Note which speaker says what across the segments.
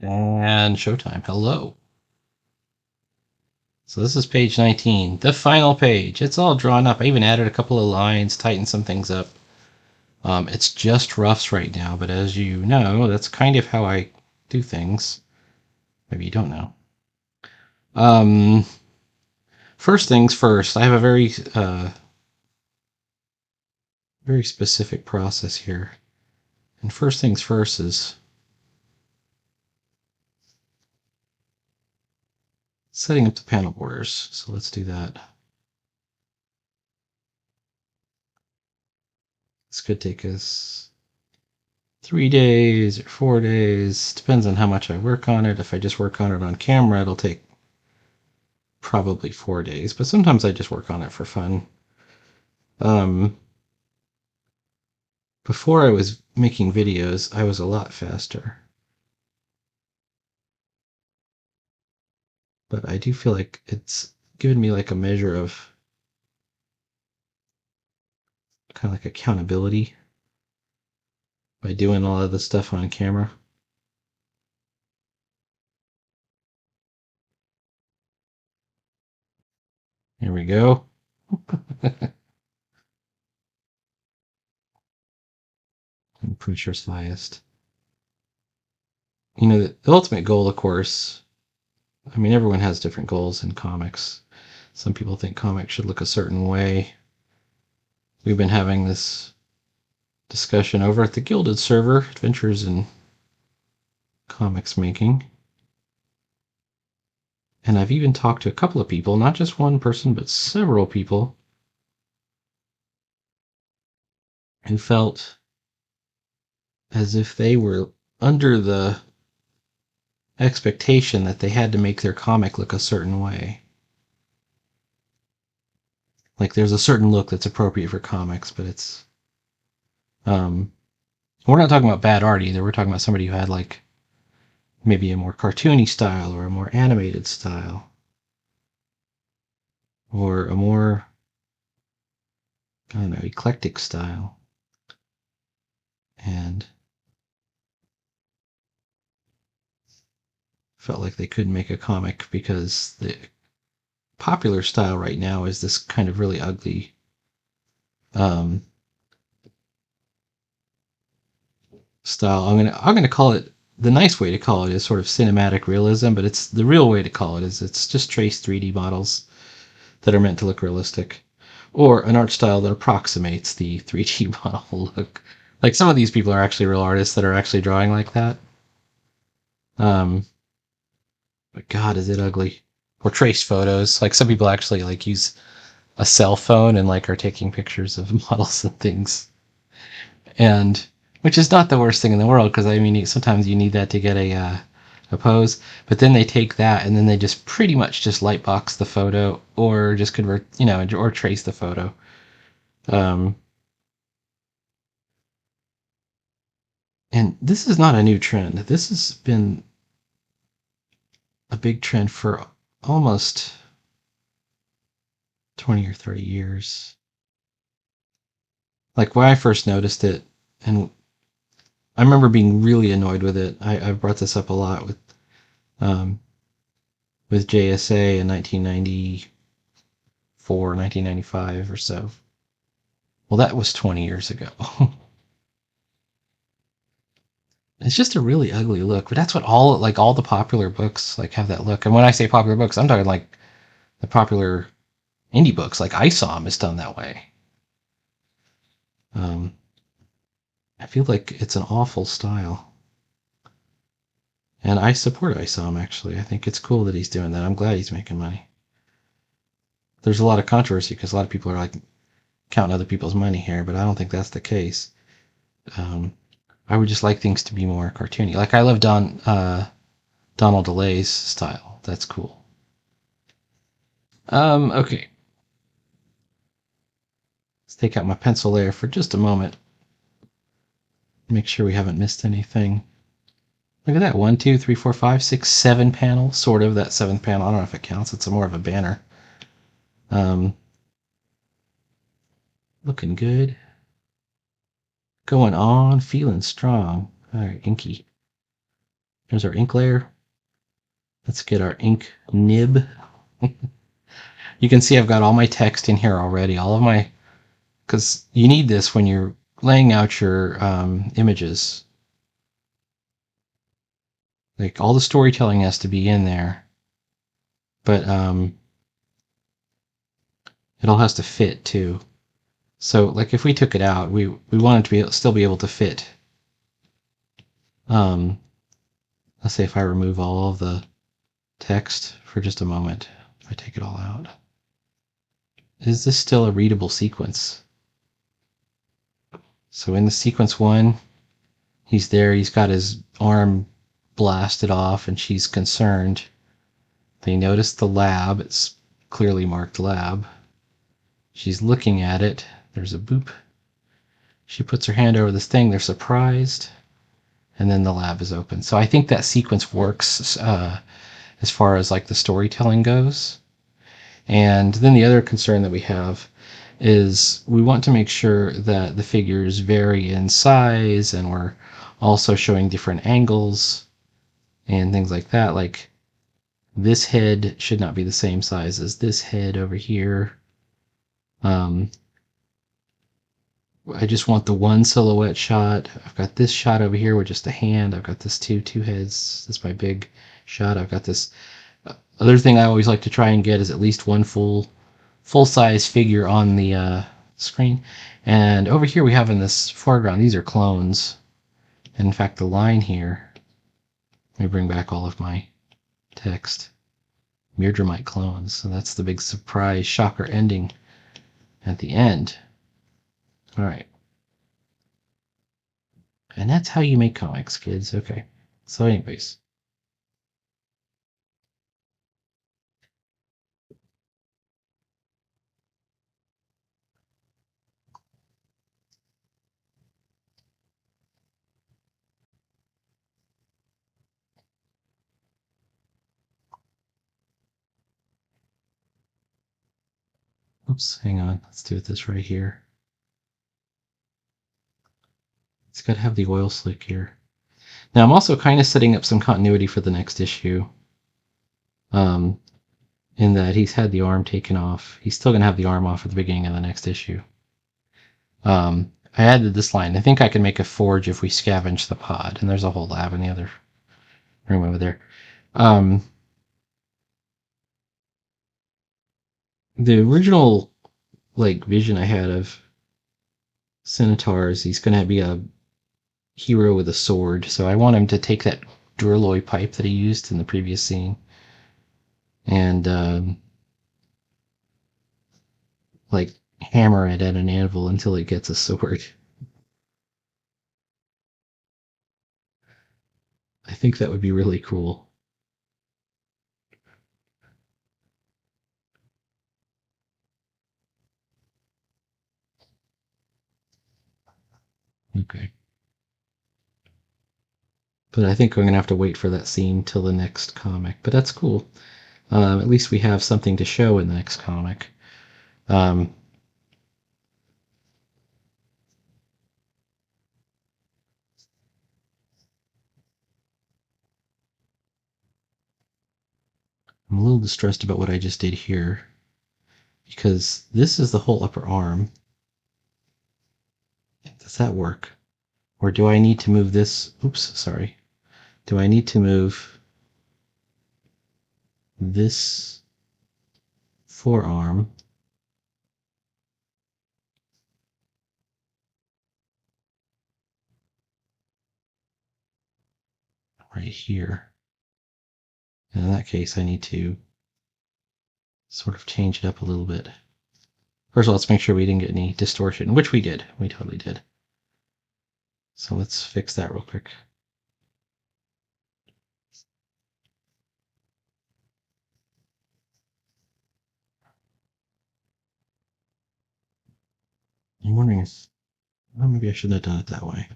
Speaker 1: And showtime. Hello. So this is page 19, the final page. It's all drawn up. I even added a couple of lines, tightened some things up. It's just roughs right now, but as you know, that's kind of how I do things. Maybe you don't know. Um, First things first, I have a very specific process here. And first things first is setting up the panel borders. So let's do that. This could take us 3 days or 4 days. Depends on how much I work on it. If I just work on it on camera, it'll take probably 4 days, but sometimes I just work on it for fun. Before I was making videos, I was a lot faster. But I do feel like it's given me like a measure of kind of like accountability by doing a lot of the stuff on camera. Here we go. I'm pretty sure it's highest. You know, the ultimate goal, of course, I mean, everyone has different goals in comics. Some people think comics should look a certain way. We've been having this discussion over at the Gilded server, Adventures in Comics Making. And I've even talked to a couple of people, not just one person, but several people, who felt as if they were under the expectation that they had to make their comic look a certain way. Like there's a certain look that's appropriate for comics, but it's we're not talking about bad art either. We're talking about somebody who had like maybe a more cartoony style or a more animated style or a more, I don't know, eclectic style. And felt like they couldn't make a comic because the popular style right now is this kind of really ugly um, style. I'm gonna call it, the nice way to call it is sort of cinematic realism, but it's the real way to call it is it's just traced 3D models that are meant to look realistic, or an art style that approximates the 3D model look. Like some of these people are actually real artists that are actually drawing like that. Um, but God, is it ugly? Or traced photos. Like some people actually like use a cell phone and like are taking pictures of models and things, and which is not the worst thing in the world because I mean sometimes you need that to get a pose, but then they take that and then they just pretty much just lightbox the photo or just convert, you know, or trace the photo. um, and this is not a new trend. This has been a big trend for almost 20 or 30 years. Like when I first noticed it, and I remember being really annoyed with it. I've brought this up a lot um, with JSA in 1994, 1995 or so. Well, that was 20 years ago. It's just a really ugly look, but that's what all the popular books like have that look. And when I say popular books, I'm talking like the popular indie books, like ISOM is done that way. Um, I feel like it's an awful style. And I support ISOM, actually. I think it's cool that he's doing that. I'm glad he's making money. There's a lot of controversy because a lot of people are like counting other people's money here, but I don't think that's the case. Um, I would just like things to be more cartoony. Like I love Donald DeLay's style. That's cool. Okay. Let's take out my pencil layer for just a moment. Make sure we haven't missed anything. Look at that. 1, 2, 3, 4, 5, 6, 7 panel. Sort of that seventh panel. I don't know if it counts. It's more of a banner. Um, Looking good. Going on. Feeling strong. All right, inky. There's our ink layer. Let's get our ink nib. You can see I've got all my text in here already, all of my, because you need this when you're laying out your images. Like all the storytelling has to be in there, but it all has to fit too. So like if we took it out, we want it to be still be able to fit. Let's say if I remove all of the text for just a moment, if I take it all out, is this still a readable sequence? So in the sequence 1, he's there, he's got his arm blasted off, and she's concerned. They notice the lab, it's clearly marked lab. She's looking at it, there's a boop. She puts her hand over this thing, they're surprised, and then the lab is open. So I think that sequence works as far as like the storytelling goes. And then the other concern that we have is we want to make sure that the figures vary in size, and we're also showing different angles and things like that. Like this head should not be the same size as this head over here. I just want the one silhouette shot. I've got this shot over here with just a hand. I've got this two heads. This is my big shot. I've got this other thing I always like to try and get is at least one full size figure on the screen. And over here we have in this foreground, these are clones. And in fact, the line here, let me bring back all of my text. Myrdrammite clones. So that's the big surprise shocker ending at the end. All right. And that's how you make comics, kids. Okay. So anyways. Oops, hang on. Let's do this right here. It's got to have the oil slick here. Now I'm also kind of setting up some continuity for the next issue. In that he's had the arm taken off. He's still going to have the arm off at the beginning of the next issue. I added this line. I think I can make a forge if we scavenge the pod. And there's a whole lab in the other room over there. The original vision I had of Centaurs, he's going to be a hero with a sword. So I want him to take that Duralloy pipe that he used in the previous scene and hammer it at an anvil until it gets a sword. I think that would be really cool. Okay. But I think I'm going to have to wait for that scene till the next comic. But that's cool. At least we have something to show in the next comic. I'm a little distressed about what I just did here, because this is the whole upper arm. Does that work? Or do I need to move this? Oops, sorry. Do I need to move this forearm right here? And in that case, I need to sort of change it up a little bit. First of all, let's make sure we didn't get any distortion, which we did. We totally did. So let's fix that real quick. I'm wondering if maybe I shouldn't have done it that way.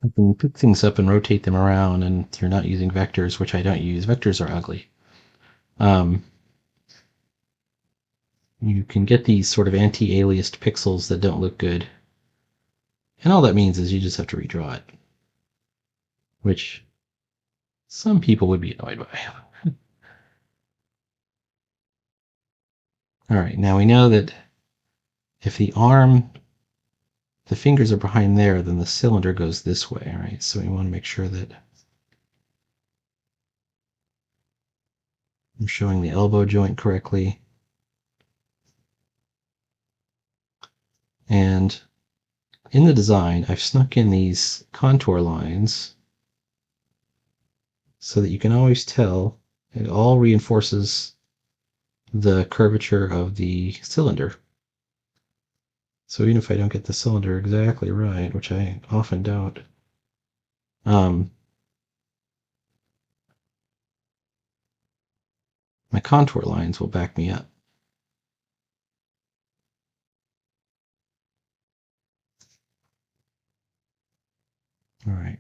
Speaker 1: I can pick things up and rotate them around, and you're not using vectors, which I don't use. Vectors are ugly. You can get these sort of anti-aliased pixels that don't look good. And all that means is you just have to redraw it, which some people would be annoyed by. All right, now we know that if the fingers are behind there, then the cylinder goes this way, right? So we want to make sure that I'm showing the elbow joint correctly. And in the design, I've snuck in these contour lines so that you can always tell it all reinforces the curvature of the cylinder. So even if I don't get the cylinder exactly right, which I often don't, my contour lines will back me up. All right.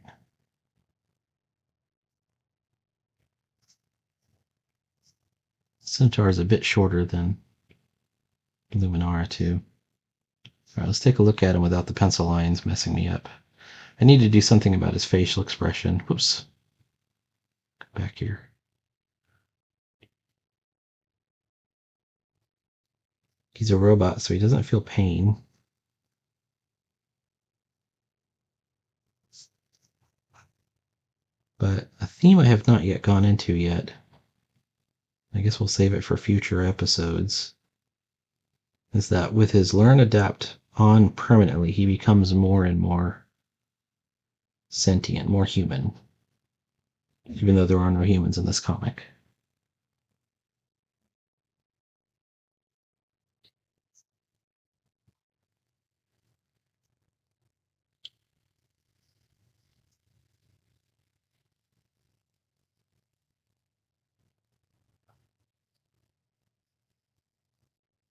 Speaker 1: Centaur is a bit shorter than Luminara too. All right, let's take a look at him without the pencil lines messing me up. I need to do something about his facial expression. Whoops. Come back here. He's a robot, so he doesn't feel pain. But a theme I have not yet gone into yet, I guess we'll save it for future episodes, is that with his learn adapt on permanently, he becomes more and more sentient, more human, even though there are no humans in this comic.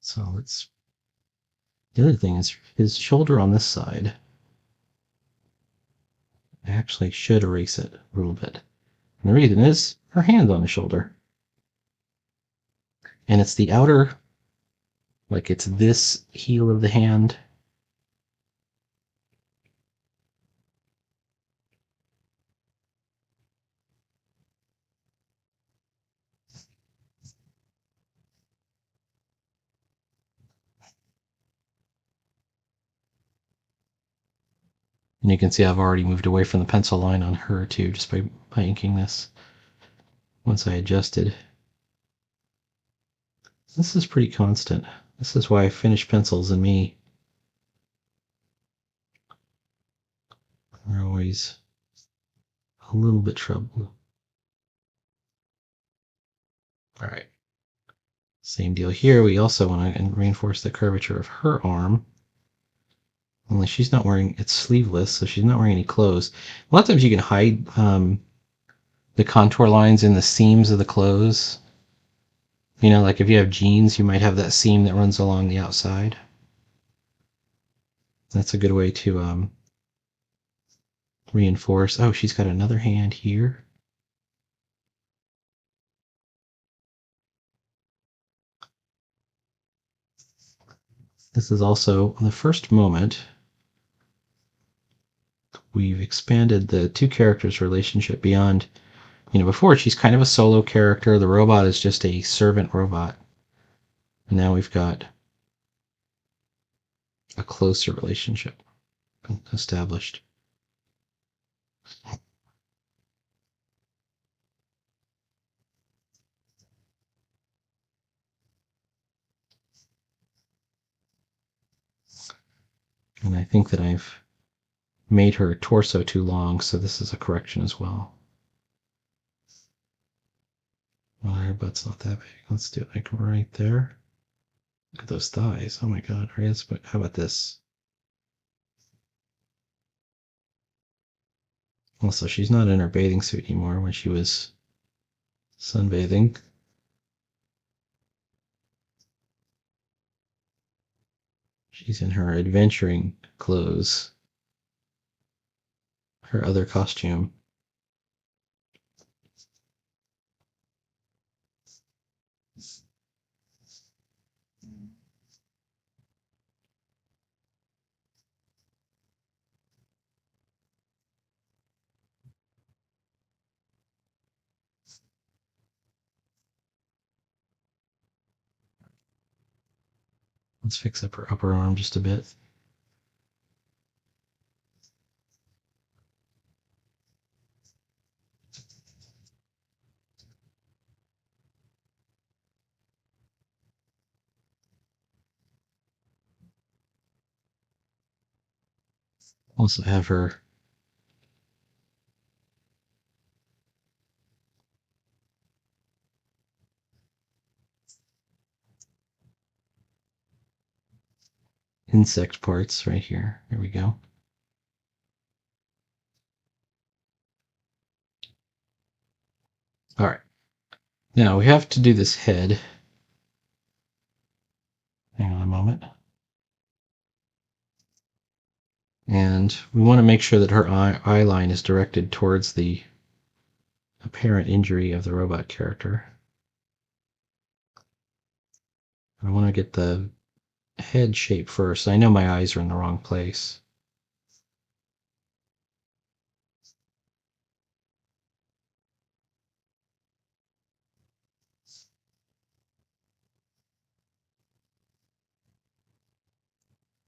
Speaker 1: So let's. The other thing is his shoulder on this side. I actually should erase it a little bit. And the reason is her hand's on his shoulder. And it's the outer, like it's this heel of the hand. And you can see I've already moved away from the pencil line on her too, just by inking this. Once I adjusted. This is pretty constant. This is why finished pencils and me are always a little bit troubled. All right. Same deal here. We also want to reinforce the curvature of her arm. Only she's not wearing, it's sleeveless, so she's not wearing any clothes. A lot of times you can hide the contour lines in the seams of the clothes. You know, like if you have jeans, you might have that seam that runs along the outside. That's a good way to reinforce. Oh, she's got another hand here. This is also the first moment we've expanded the two characters' relationship beyond, you know, before she's kind of a solo character. The robot is just a servant robot. And now we've got a closer relationship established. And I think that I've made her torso too long, so this is a correction as well. Well, her butt's not that big. Let's do it like right there. Look at those thighs. Oh my god. All right, how about this? Also, she's not in her bathing suit anymore when she was sunbathing. She's in her adventuring clothes. her other costume. Let's fix up her upper arm just a bit. Also have her insect parts right here. There we go. All right. Now we have to do this head. Hang on a moment. And we want to make sure that her eye line is directed towards the apparent injury of the robot character. I want to get the head shape first. I know my eyes are in the wrong place.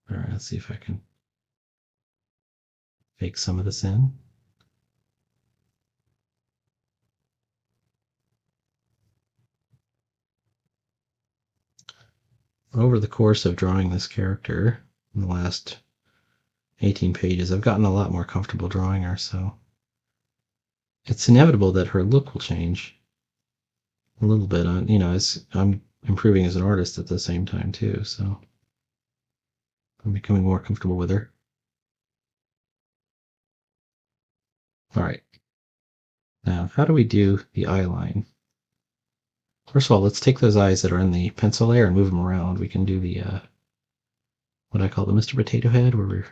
Speaker 1: All right, let's see if I can fake some of this in. Over the course of drawing this character in the last 18 pages, I've gotten a lot more comfortable drawing her, so it's inevitable that her look will change a little bit. As I'm improving as an artist at the same time too, so I'm becoming more comfortable with her. All right. Now, how do we do the eye line? First of all, let's take those eyes that are in the pencil layer and move them around. We can do the what I call the Mr. Potato Head, where we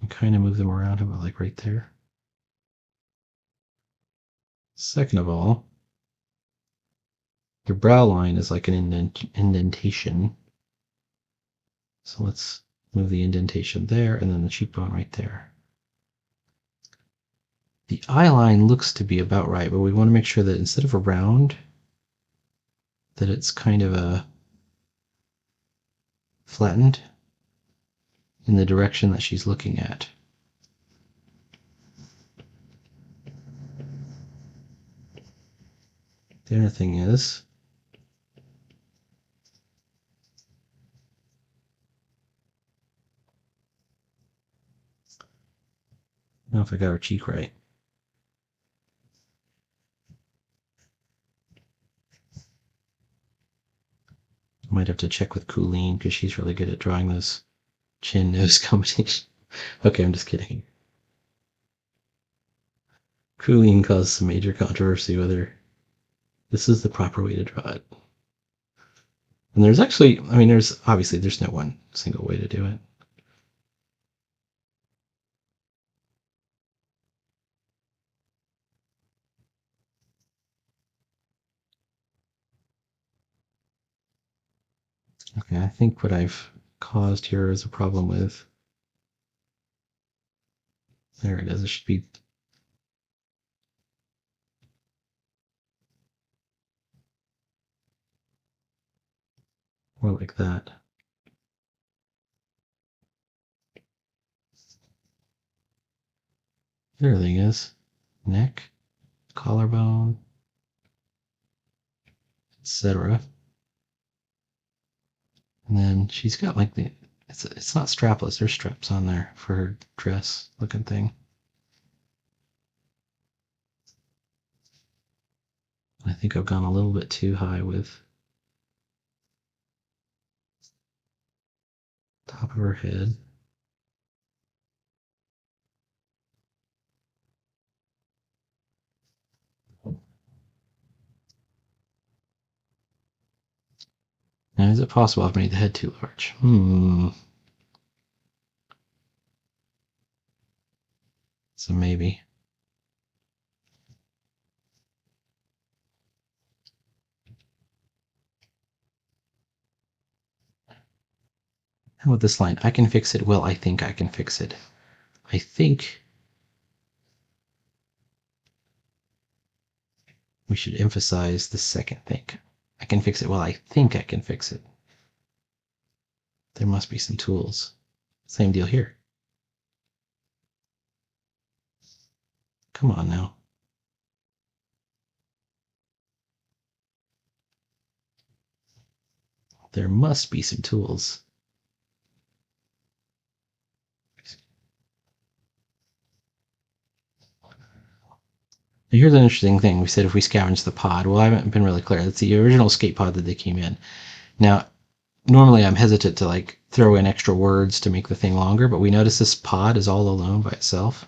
Speaker 1: kind of move them around about like right there. Second of all, your brow line is like an indentation. So let's move the indentation there and then the cheekbone right there. The eye line looks to be about right, but we want to make sure that instead of a round, that it's kind of a flattened in the direction that she's looking at. The other thing is, I don't know if I got her cheek right. I might have to check with Colleen because she's really good at drawing those chin nose combinations. Okay, I'm just kidding. Colleen caused some major controversy whether this is the proper way to draw it. And there's actually, there's no one single way to do it. Okay, I think what I've caused here is a problem with, there it is, it should be more like that. The other thing is neck, collarbone, etc. And then she's got like it's not strapless, there's straps on there for her dress looking thing. I think I've gone a little bit too high with top of her head. Now, is it possible I've made the head too large? So maybe. How about this line? I can fix it. Well, I think I can fix it. I think we should emphasize the second think. I can fix it. Well, I think I can fix it. There must be some tools. Same deal here. Come on now. There must be some tools. Now here's an interesting thing. We said if we scavenge the pod. Well, I haven't been really clear. That's the original escape pod that they came in. Now, normally I'm hesitant to like throw in extra words to make the thing longer, but we notice this pod is all alone by itself.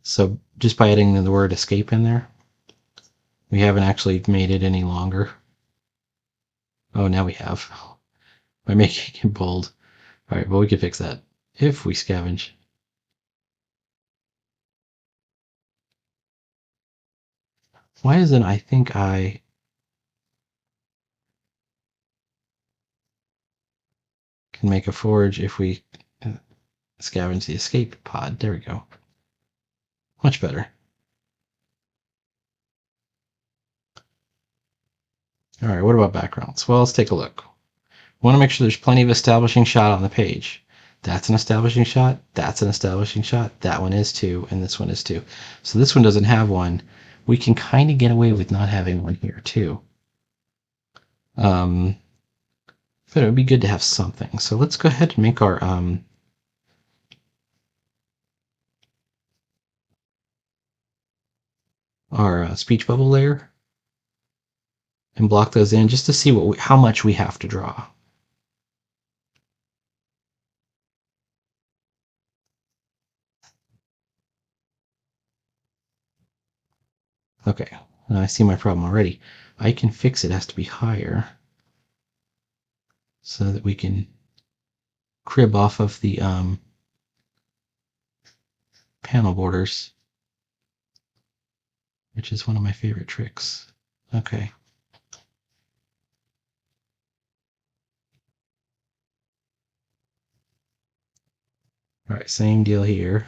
Speaker 1: So just by adding the word escape in there, we haven't actually made it any longer. Oh, now we have. By making it bold. All right, but we can fix that if we scavenge. Why isn't I think I can make a forge if we scavenge the escape pod? There we go. Much better. All right, what about backgrounds? Well, let's take a look. We want to make sure there's plenty of establishing shot on the page. That's an establishing shot. That's an establishing shot. That one is too, and this one is too. So this one doesn't have one. We can kind of get away with not having one here too. But it would be good to have something. So let's go ahead and make our speech bubble layer and block those in just to see how much we have to draw. Okay, now I see my problem already. I can fix it. It has to be higher so that we can crib off of the panel borders, which is one of my favorite tricks. Okay. All right, same deal here.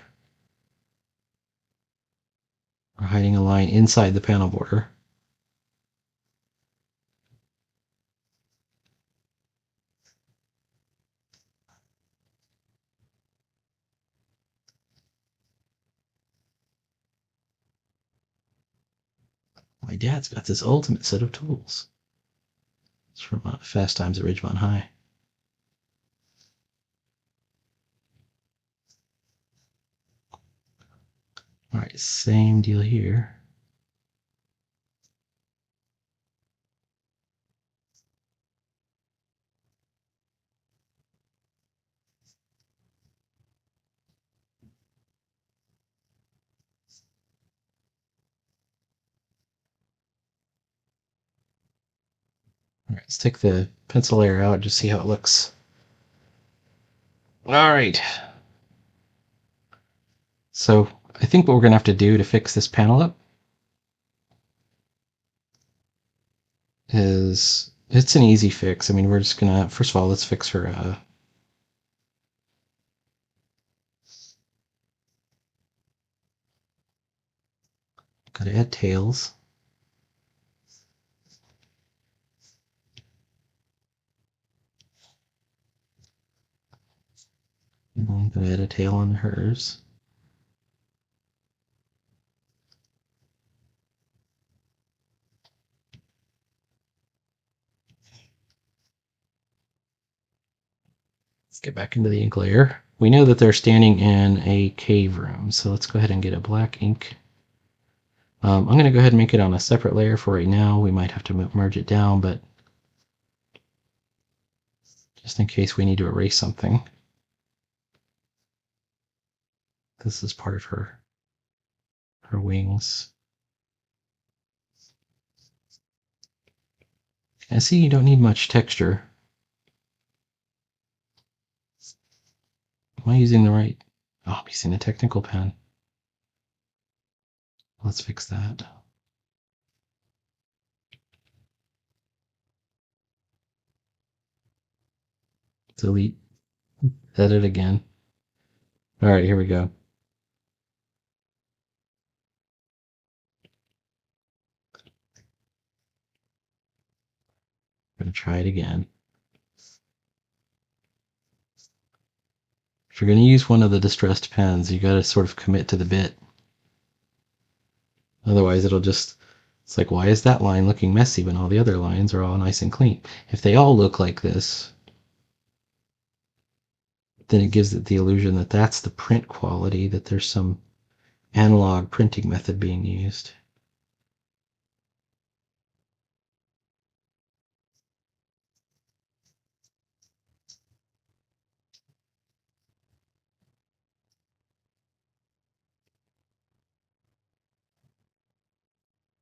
Speaker 1: We're hiding a line inside the panel border. My dad's got this ultimate set of tools. It's from Fast Times at Ridgemont High. All right, same deal here. All right, let's take the pencil layer out and just see how it looks. All right. So I think what we're going to have to do to fix this panel up is, it's an easy fix. I mean, we're just going to, first of all, let's fix her got to add tails. And I'm going to add a tail on hers. Let's get back into the ink layer. We know that they're standing in a cave room, so let's go ahead and get a black ink. I'm going to go ahead and make it on a separate layer for right now. We might have to merge it down, but just in case we need to erase something. This is part of her wings. And see, you don't need much texture. Am I using the right? Oh, I'm using a technical pen. Let's fix that. Delete. Edit again. All right, here we go. I'm going to try it again. If you're going to use one of the distressed pens, you got to sort of commit to the bit. Otherwise, it'll just, it's like, why is that line looking messy when all the other lines are all nice and clean? If they all look like this, then it gives it the illusion that that's the print quality, that there's some analog printing method being used.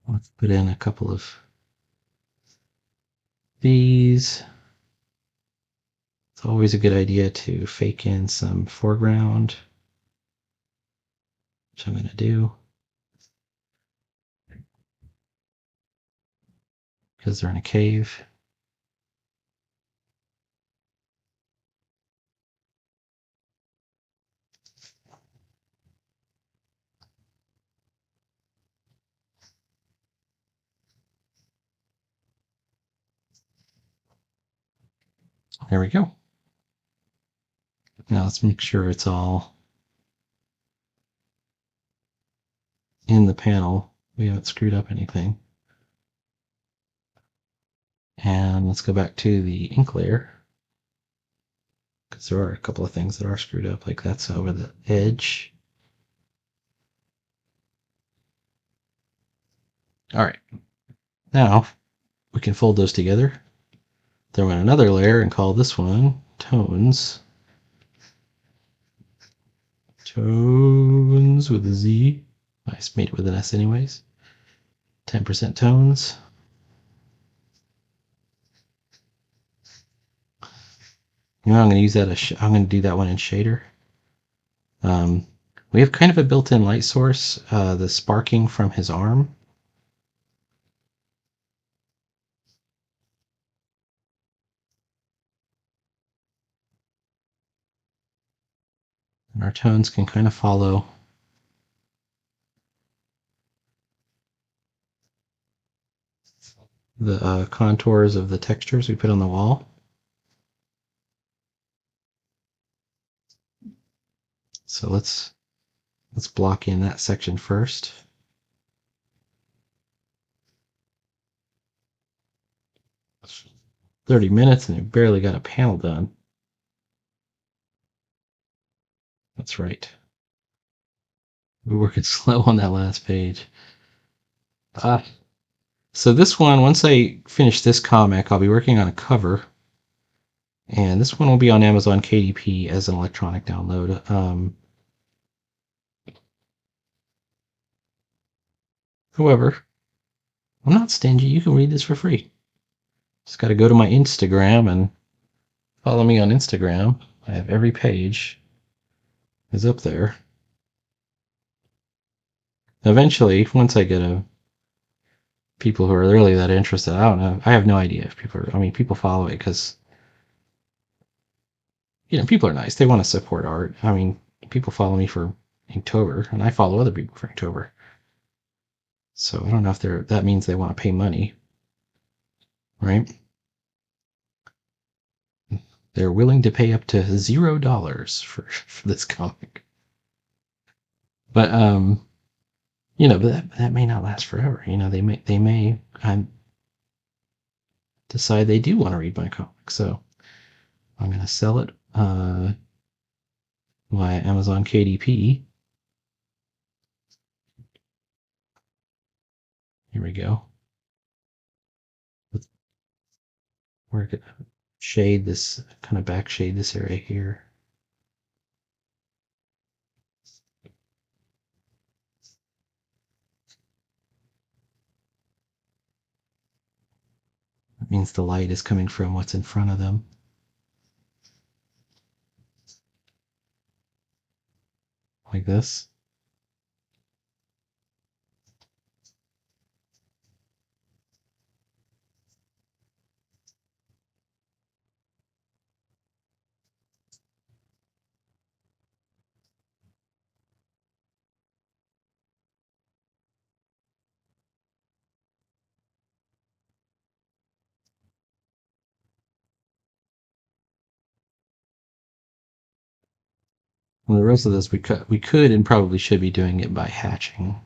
Speaker 1: Let's put in a couple of these. It's always a good idea to fake in some foreground, which I'm going to do because they're in a cave. There we go. Now let's make sure it's all in the panel. We haven't screwed up anything. And let's go back to the ink layer, because there are a couple of things that are screwed up, like that's over the edge. All right, now we can fold those together, throw in another layer, and call this one tones. Tones with a Z. I just made it with an S anyways. 10% tones. You know, I'm going to use that. I'm going to do that one in shader. We have kind of a built-in light source, the sparking from his arm. And our tones can kind of follow the contours of the textures we put on the wall. So let's block in that section first. It's 30 minutes and we barely got a panel done. That's right. We're working slow on that last page. So this one, once I finish this comic, I'll be working on a cover. And this one will be on Amazon KDP as an electronic download. However, I'm not stingy. You can read this for free. Just got to go to my Instagram and follow me on Instagram. I have every page is up there. Eventually, once I get people who are really that interested, I don't know. I have no idea if people are, I mean, people follow it because, people are nice. They want to support art. I mean, people follow me for Inktober, and I follow other people for Inktober. So I don't know if that means they want to pay money, right? They're willing to pay up to $0 for this comic. But but that may not last forever. They may decide they do want to read my comic. So I'm going to sell it via Amazon KDP. Here we go. We're going to shade this, kind of back shade this area here. That means the light is coming from what's in front of them. like this. And the rest of this we could and probably should be doing it by hatching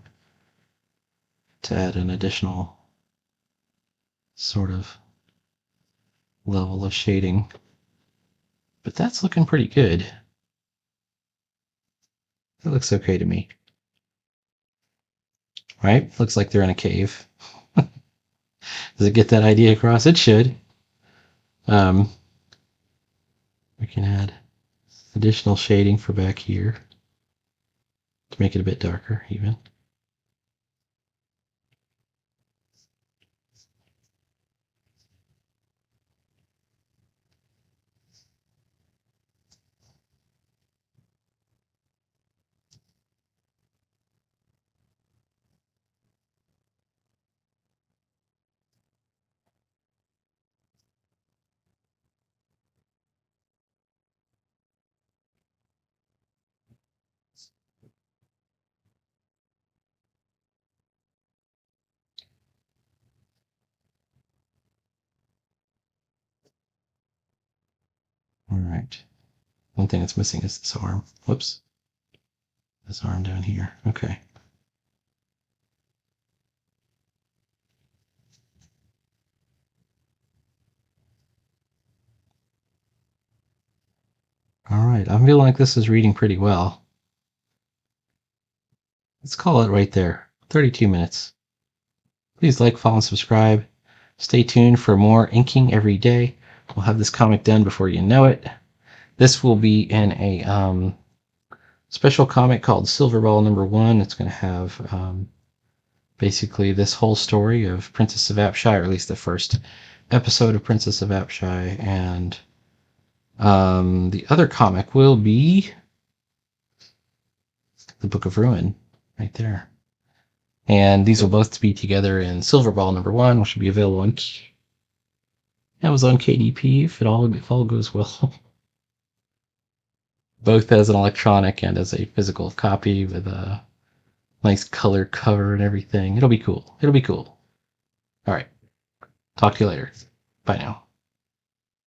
Speaker 1: to add an additional sort of level of shading. But that's looking pretty good. It looks okay to me. Right? Looks like they're in a cave. Does it get that idea across? It should. We can add additional shading for back here to make it a bit darker even. All right. One thing that's missing is this arm. Whoops. This arm down here. Okay. All right. I'm feeling like this is reading pretty well. Let's call it right there. 32 minutes. Please like, follow, and subscribe. Stay tuned for more inking every day. We'll have this comic done before you know it. This will be in a special comic called Silver Ball #1. It's going to have basically this whole story of Princess of Apshai, or at least the first episode of Princess of Apshai, and the other comic will be the Book of Ruin, right there. And these will both be together in Silver Ball #1, which will be available on Amazon KDP if all goes well. Both as an electronic and as a physical copy with a nice color cover and everything. It'll be cool. It'll be cool. All right. Talk to you later. Bye now.